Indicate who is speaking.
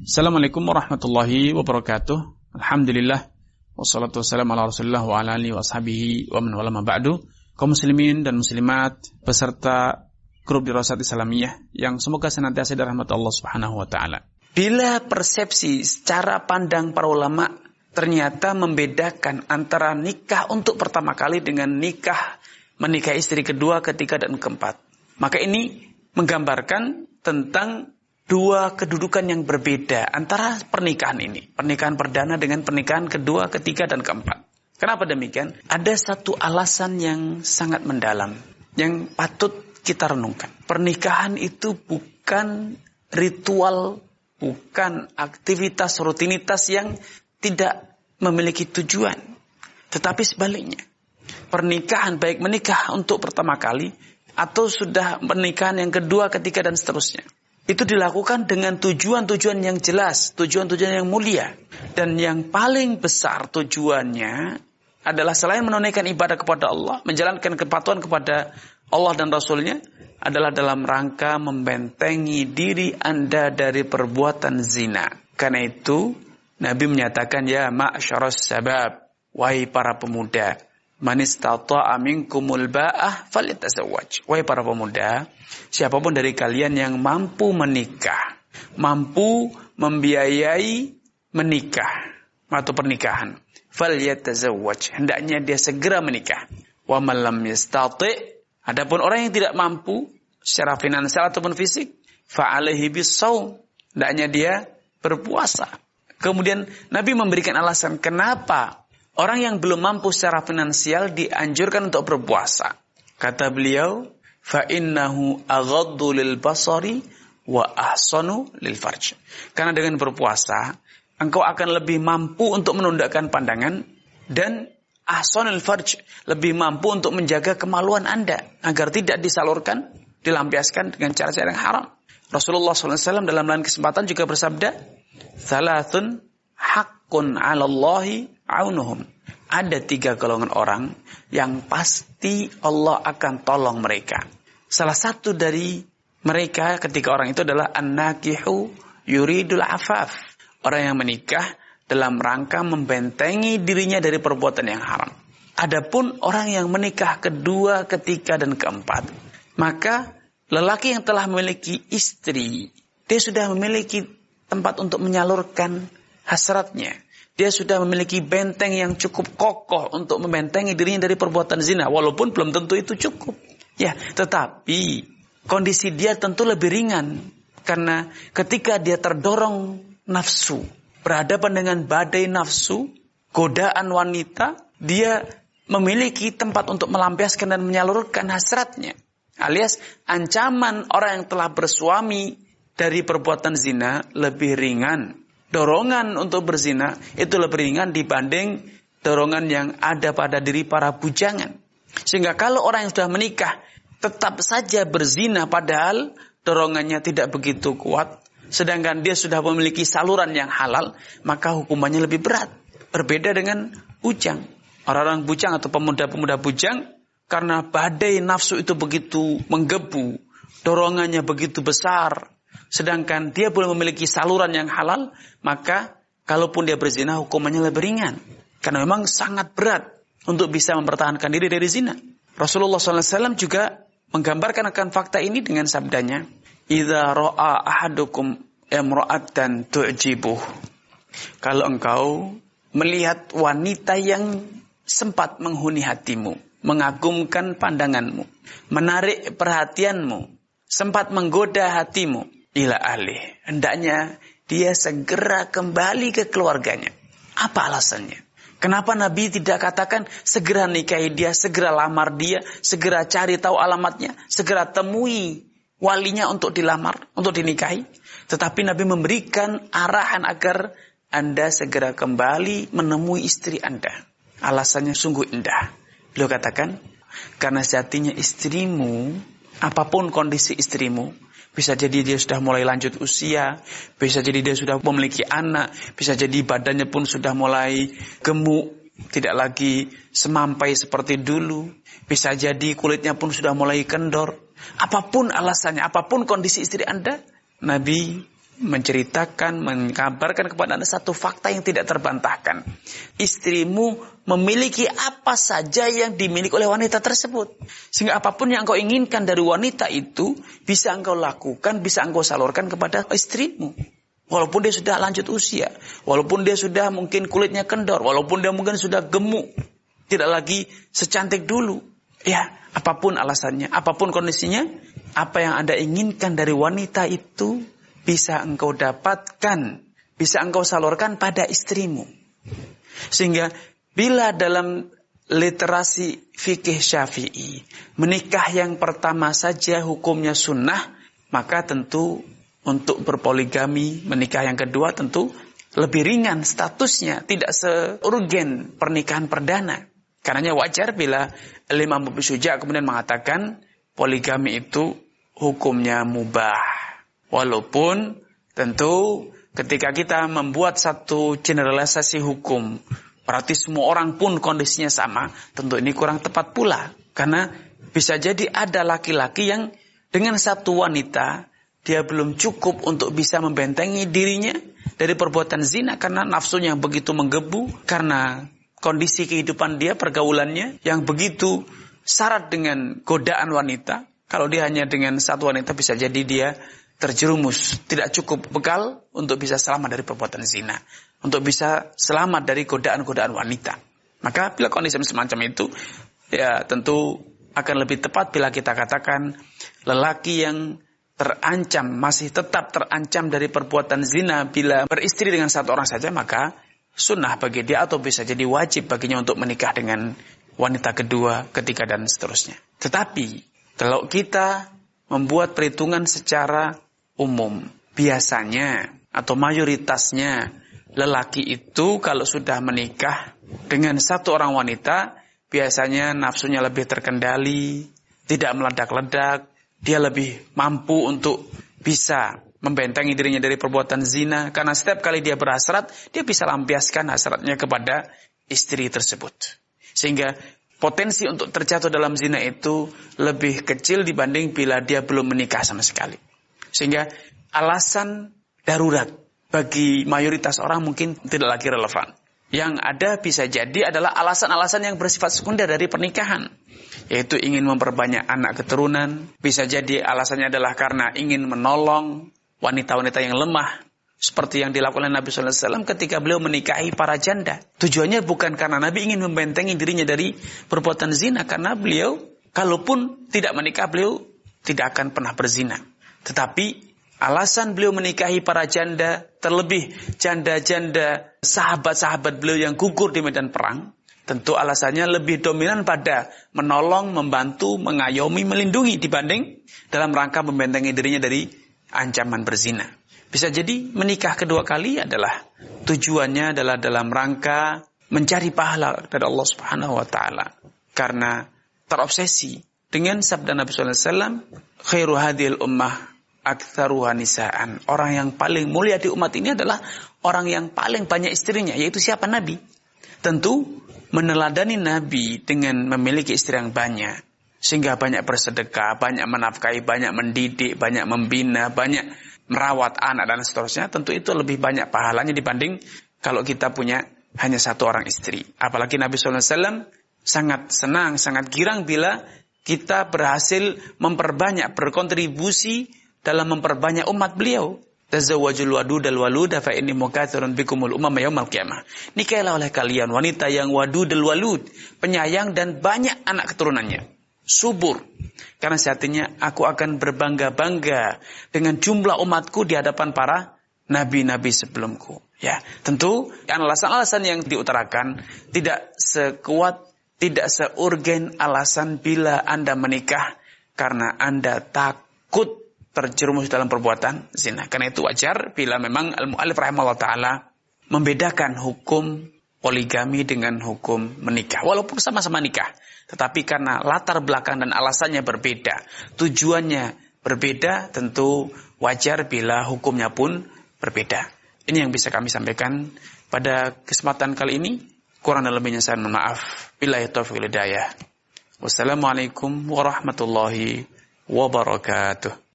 Speaker 1: Assalamualaikum warahmatullahi wabarakatuh. Alhamdulillah wassalatu wassalamu ala Rasulillah wa ala alihi wa ashabihi wa man wala ma ba'du. Kaum muslimin dan muslimat peserta grup Dirasat Islamiyah yang semoga senantiasa dirahmati Allah Subhanahu wa taala. Bila persepsi secara pandang para ulama ternyata membedakan antara nikah untuk pertama kali dengan menikah istri kedua, ketiga dan keempat. Maka ini menggambarkan tentang dua kedudukan yang berbeda antara pernikahan ini. Pernikahan perdana dengan pernikahan kedua, ketiga, dan keempat. Kenapa demikian? Ada satu alasan yang sangat mendalam yang patut kita renungkan. Pernikahan itu bukan ritual, bukan aktivitas rutinitas yang tidak memiliki tujuan. Tetapi sebaliknya, pernikahan baik menikah untuk pertama kali atau sudah pernikahan yang kedua, ketiga, dan seterusnya, itu dilakukan dengan tujuan-tujuan yang jelas, tujuan-tujuan yang mulia. Dan yang paling besar tujuannya adalah selain menunaikan ibadah kepada Allah, menjalankan kepatuhan kepada Allah dan Rasulnya, adalah dalam rangka membentengi diri Anda dari perbuatan zina. Karena itu, Nabi menyatakan, ya ma'syaras sabab, wahai para pemuda, man istata'a minkumul ba'ah falyatazawwaj. Wahai para pemuda, siapapun dari kalian yang mampu menikah, mampu membiayai menikah atau pernikahan, falyatazawwaj, hendaknya dia segera menikah. Wa man lam yastati', adapun orang yang tidak mampu secara finansial ataupun fisik, fa alaihi bis-shaum, hendaknya dia berpuasa. Kemudian Nabi memberikan alasan kenapa orang yang belum mampu secara finansial dianjurkan untuk berpuasa. Kata beliau, fa innahu aghaddu lil basari wa ahsanu lil farj. Karena dengan berpuasa, engkau akan lebih mampu untuk menundukkan pandangan dan ahsanul farj, lebih mampu untuk menjaga kemaluan Anda agar tidak disalurkan, dilampiaskan dengan cara-cara yang haram. Rasulullah SAW dalam lain kesempatan juga bersabda, "Thalathun haqqun 'ala Allahi aunuhum." Ada 3 golongan orang yang pasti Allah akan tolong mereka. Salah satu dari mereka ketika orang itu adalah an-nakihu yuridul afaf. Orang yang menikah dalam rangka membentengi dirinya dari perbuatan yang haram. Adapun orang yang menikah kedua, ketiga, dan keempat, maka lelaki yang telah memiliki istri, dia sudah memiliki tempat untuk menyalurkan hasratnya. Dia sudah memiliki benteng yang cukup kokoh untuk membentengi dirinya dari perbuatan zina. Walaupun belum tentu itu cukup. Ya, tetapi kondisi dia tentu lebih ringan. Karena ketika dia terdorong nafsu, berhadapan dengan badai nafsu, godaan wanita, dia memiliki tempat untuk melampiaskan dan menyalurkan hasratnya. Alias ancaman orang yang telah bersuami dari perbuatan zina lebih ringan. Dorongan untuk berzina itu lebih ringan dibanding dorongan yang ada pada diri para bujangan. Sehingga kalau orang yang sudah menikah tetap saja berzina padahal dorongannya tidak begitu kuat, sedangkan dia sudah memiliki saluran yang halal, maka hukumannya lebih berat. Berbeda dengan bujang. Orang-orang bujang atau pemuda-pemuda bujang, karena badai nafsu itu begitu menggebu, dorongannya begitu besar, sedangkan dia belum memiliki saluran yang halal, maka kalaupun dia berzina hukumannya lebih ringan. Karena memang sangat berat untuk bisa mempertahankan diri dari zina. Rasulullah SAW juga menggambarkan akan fakta ini dengan sabdanya, "Idza ra'a ahadukum imra'atan tu'jibuh." Kalau engkau melihat wanita yang sempat menghuni hatimu, mengagumkan pandanganmu, menarik perhatianmu, sempat menggoda hatimu, ila alih, hendaknya dia segera kembali ke keluarganya. Apa alasannya? Kenapa Nabi tidak katakan segera nikahi dia, segera lamar dia, segera cari tahu alamatnya, segera temui walinya untuk dilamar, untuk dinikahi? Tetapi Nabi memberikan arahan agar Anda segera kembali menemui istri Anda. Alasannya sungguh indah. Beliau katakan, karena sejatinya istrimu, apapun kondisi istrimu, bisa jadi dia sudah mulai lanjut usia, bisa jadi dia sudah memiliki anak, bisa jadi badannya pun sudah mulai gemuk, tidak lagi semampai seperti dulu, bisa jadi kulitnya pun sudah mulai kendor. Apapun alasannya, apapun kondisi istri Anda, Nabi menceritakan, mengkabarkan kepada Anda satu fakta yang tidak terbantahkan. Istrimu memiliki apa saja yang dimiliki oleh wanita tersebut. Sehingga apapun yang engkau inginkan dari wanita itu, bisa engkau lakukan, bisa engkau salurkan kepada istrimu. Walaupun dia sudah lanjut usia, walaupun dia sudah mungkin kulitnya kendor, walaupun dia mungkin sudah gemuk, tidak lagi secantik dulu. Ya, apapun alasannya, apapun kondisinya, apa yang Anda inginkan dari wanita itu bisa engkau dapatkan, bisa engkau salurkan pada istrimu. Sehingga bila dalam literasi fikih Syafi'i, menikah yang pertama saja hukumnya sunnah, maka tentu untuk berpoligami, menikah yang kedua tentu lebih ringan statusnya, tidak seurgen pernikahan perdana. Karenanya wajar bila Imam Abu Syuja kemudian mengatakan poligami itu hukumnya mubah. Walaupun tentu ketika kita membuat satu generalisasi hukum, berarti semua orang pun kondisinya sama, tentu ini kurang tepat pula. Karena bisa jadi ada laki-laki yang dengan satu wanita, dia belum cukup untuk bisa membentengi dirinya dari perbuatan zina karena nafsunya yang begitu menggebu, karena kondisi kehidupan dia, pergaulannya yang begitu syarat dengan godaan wanita. Kalau dia hanya dengan satu wanita bisa jadi dia terjerumus, tidak cukup bekal untuk bisa selamat dari perbuatan zina, untuk bisa selamat dari godaan-godaan wanita. Maka bila kondisi semacam itu, ya tentu akan lebih tepat bila kita katakan lelaki yang terancam, masih tetap terancam dari perbuatan zina bila beristri dengan satu orang saja, maka sunnah bagi dia atau bisa jadi wajib baginya untuk menikah dengan wanita kedua, ketiga dan seterusnya. Tetapi kalau kita membuat perhitungan secara umum, biasanya atau mayoritasnya lelaki itu kalau sudah menikah dengan satu orang wanita, biasanya nafsunya lebih terkendali, tidak meledak-ledak, dia lebih mampu untuk bisa membentengi dirinya dari perbuatan zina, karena setiap kali dia berhasrat, dia bisa lampiaskan hasratnya kepada istri tersebut. Sehingga potensi untuk terjatuh dalam zina itu lebih kecil dibanding bila dia belum menikah sama sekali. Sehingga alasan darurat bagi mayoritas orang mungkin tidak lagi relevan. Yang ada bisa jadi adalah alasan-alasan yang bersifat sekunder dari pernikahan. Yaitu ingin memperbanyak anak keturunan. Bisa jadi alasannya adalah karena ingin menolong wanita-wanita yang lemah. Seperti yang dilakukan oleh Nabi SAW ketika beliau menikahi para janda. Tujuannya bukan karena Nabi ingin membentengi dirinya dari perbuatan zina. Karena beliau, kalaupun tidak menikah, beliau tidak akan pernah berzina. Tetapi alasan beliau menikahi para janda, terlebih janda-janda sahabat-sahabat beliau yang gugur di medan perang, tentu alasannya lebih dominan pada menolong, membantu, mengayomi, melindungi dibanding dalam rangka membentengi dirinya dari ancaman berzina. Bisa jadi menikah kedua kali adalah tujuannya adalah dalam rangka mencari pahala dari Allah Subhanahu wa taala. Karena terobsesi dengan sabda Nabi sallallahu alaihi wasallam, khairu hadhil ummah aktsaruha nisaan. Orang yang paling mulia di umat ini adalah orang yang paling banyak istrinya, yaitu siapa? Nabi. Tentu meneladani Nabi dengan memiliki istri yang banyak, sehingga banyak bersedekah, banyak menafkahi, banyak mendidik, banyak membina, banyak merawat anak dan seterusnya, tentu itu lebih banyak pahalanya dibanding kalau kita punya hanya satu orang istri. Apalagi Nabi SAW sangat senang, sangat girang bila kita berhasil memperbanyak, berkontribusi dalam memperbanyak umat beliau. Tazawwajul wadudal waluda fa inni mukatsirun bikumul umama yaumil qiyamah. Nikahilah oleh kalian wanita yang wadudal walud, penyayang dan banyak anak keturunannya. Subur. Karena sejatinya aku akan berbangga-bangga dengan jumlah umatku di hadapan para nabi-nabi sebelumku. Ya, tentu alasan-alasan yang diutarakan tidak sekuat, tidak seurgen alasan bila Anda menikah karena Anda takut terjerumus dalam perbuatan zina. Karena itu wajar bila memang al-mu'allif rahimahullah ta'ala membedakan hukum poligami dengan hukum menikah. Walaupun sama-sama nikah, tetapi karena latar belakang dan alasannya berbeda, tujuannya berbeda, tentu wajar bila hukumnya pun berbeda. Ini yang bisa kami sampaikan pada kesempatan kali ini. Kurang dan lebihnya saya mohon maaf. Billahi taufiq wal hidayah. Wassalamualaikum warahmatullahi wabarakatuh.